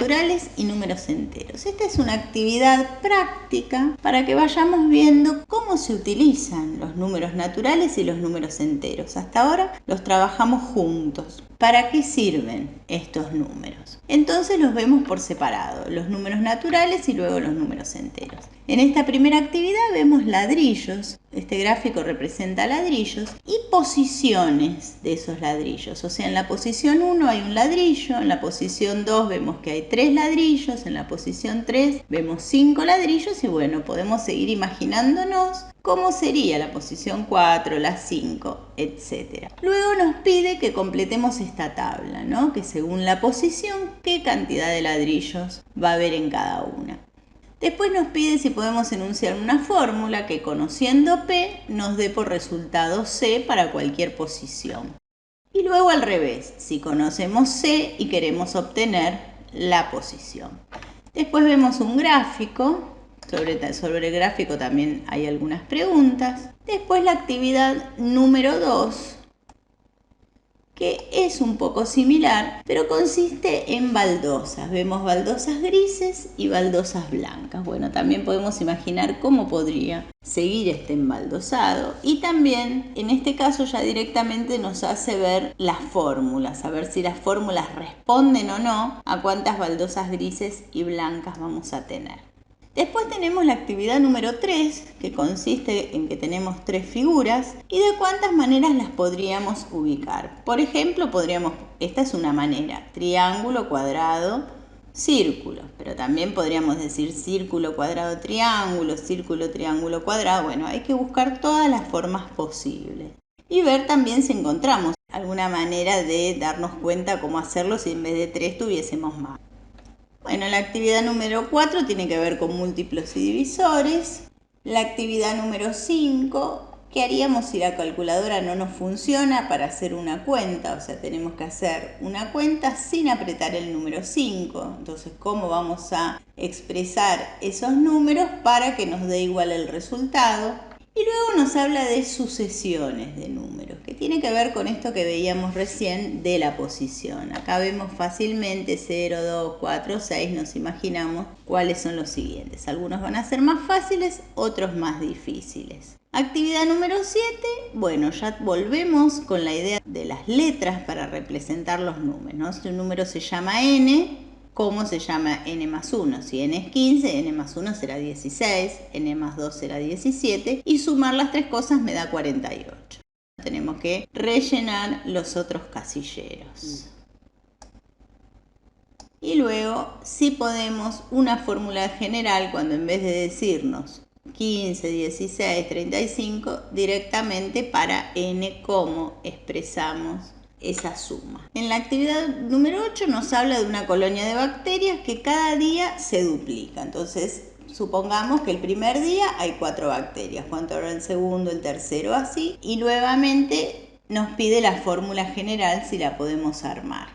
naturales y números enteros. Esta es una actividad práctica para que vayamos viendo cómo se utilizan los números naturales y los números enteros. Hasta ahora los trabajamos juntos. ¿Para qué sirven estos números? Entonces los vemos por separado, los números naturales y luego los números enteros. En esta primera actividad vemos ladrillos, este gráfico representa ladrillos y posiciones de esos ladrillos. O sea, en la posición 1 hay un ladrillo, en la posición 2 vemos que hay 3 ladrillos, en la posición 3 vemos 5 ladrillos y bueno, podemos seguir imaginándonos cómo sería la posición 4, la 5, etc. Luego nos pide que completemos esta tabla, ¿no? Que según la posición, qué cantidad de ladrillos va a haber en cada una. Después nos pide si podemos enunciar una fórmula que conociendo P nos dé por resultado C para cualquier posición. Y luego al revés, si conocemos C y queremos obtener la posición. Después vemos un gráfico. Sobre el gráfico también hay algunas preguntas. Después la actividad número 2, que es un poco similar, pero consiste en baldosas. Vemos baldosas grises y baldosas blancas. Bueno, también podemos imaginar cómo podría seguir este embaldosado. Y también, en este caso, ya directamente nos hace ver las fórmulas, a ver si las fórmulas responden o no a cuántas baldosas grises y blancas vamos a tener. Después tenemos la actividad número 3, que consiste en que tenemos 3 figuras y de cuántas maneras las podríamos ubicar. Por ejemplo, esta es una manera, triángulo, cuadrado, círculo. Pero también podríamos decir círculo, cuadrado, triángulo, círculo, triángulo, cuadrado. Bueno, hay que buscar todas las formas posibles. Y ver también si encontramos alguna manera de darnos cuenta cómo hacerlo si en vez de 3 tuviésemos más. Bueno, la actividad número 4 tiene que ver con múltiplos y divisores. La actividad número 5, ¿qué haríamos si la calculadora no nos funciona para hacer una cuenta? O sea, tenemos que hacer una cuenta sin apretar el número 5. Entonces, ¿cómo vamos a expresar esos números para que nos dé igual el resultado? Y luego nos habla de sucesiones de números, que tiene que ver con esto que veíamos recién de la posición. Acá vemos fácilmente 0, 2, 4, 6, nos imaginamos cuáles son los siguientes. Algunos van a ser más fáciles, otros más difíciles. Actividad número 7, bueno, ya volvemos con la idea de las letras para representar los números, ¿no? Si un número se llama n, ¿cómo se llama n más 1? Si n es 15, n más 1 será 16, n más 2 será 17 y sumar las tres cosas me da 48. Tenemos que rellenar los otros casilleros. Y luego, si podemos, una fórmula general cuando en vez de decirnos 15, 16, 35, directamente para n, ¿cómo expresamos esa suma? En la actividad número 8 nos habla de una colonia de bacterias que cada día se duplica. Entonces, supongamos que el primer día hay 4 bacterias. ¿Cuánto habrá el segundo, el tercero? Así. Y nuevamente nos pide la fórmula general si la podemos armar.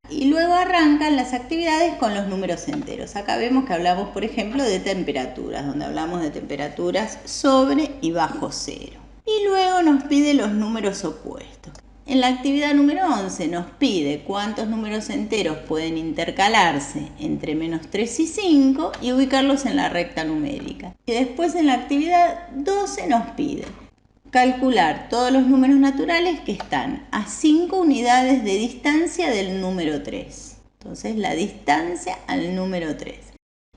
Y luego arrancan las actividades con los números enteros. Acá vemos que hablamos, por ejemplo, de temperaturas, donde hablamos de temperaturas sobre y bajo cero. Y luego nos pide los números opuestos. En la actividad número 11 nos pide cuántos números enteros pueden intercalarse entre menos 3 y 5 y ubicarlos en la recta numérica. Y después en la actividad 12 nos pide calcular todos los números naturales que están a 5 unidades de distancia del número 3. Entonces la distancia al número 3.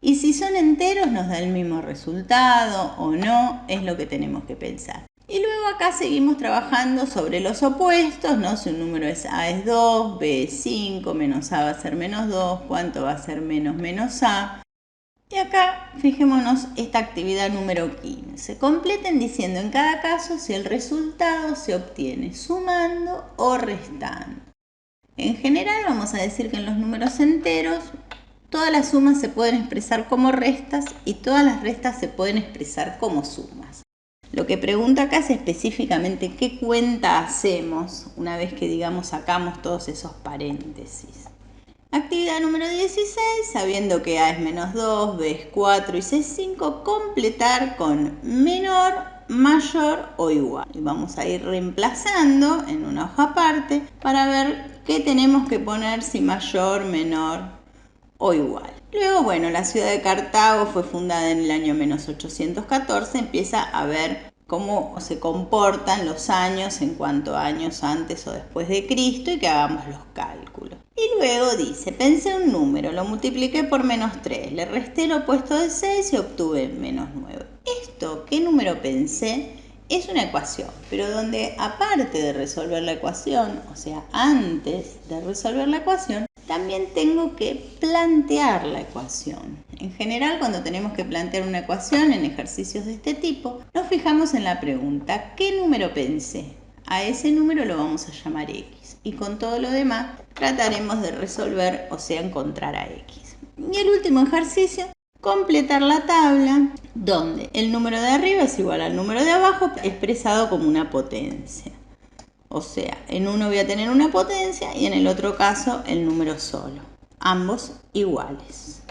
Y si son enteros nos da el mismo resultado o no, es lo que tenemos que pensar. Y luego acá seguimos trabajando sobre los opuestos, ¿no? Si un número es A es 2, B es 5, menos A va a ser menos 2, ¿cuánto va a ser menos menos A? Y acá fijémonos esta actividad número 15. Completen diciendo en cada caso si el resultado se obtiene sumando o restando. En general vamos a decir que en los números enteros todas las sumas se pueden expresar como restas y todas las restas se pueden expresar como sumas. Lo que pregunta acá es específicamente qué cuenta hacemos una vez que, digamos, sacamos todos esos paréntesis. Actividad número 16, sabiendo que A es menos 2, B es 4 y C es 5, completar con menor, mayor o igual. Y vamos a ir reemplazando en una hoja aparte para ver qué tenemos que poner, si mayor, menor o igual. Luego, bueno, la ciudad de Cartago fue fundada en el año menos 814, empieza a ver cómo se comportan los años en cuanto a años antes o después de Cristo y que hagamos los cálculos. Y luego dice, pensé un número, lo multipliqué por menos 3, le resté lo opuesto de 6 y obtuve menos 9. Esto, ¿qué número pensé? Es una ecuación, pero donde aparte de resolver la ecuación, o sea, antes de resolver la ecuación, también tengo que plantear la ecuación. En general, cuando tenemos que plantear una ecuación en ejercicios de este tipo, nos fijamos en la pregunta, ¿qué número pensé? A ese número lo vamos a llamar X. Y con todo lo demás, trataremos de resolver, o sea, encontrar a X. Y el último ejercicio, completar la tabla, donde el número de arriba es igual al número de abajo, expresado como una potencia. O sea, en uno voy a tener una potencia y en el otro caso el número solo. Ambos iguales.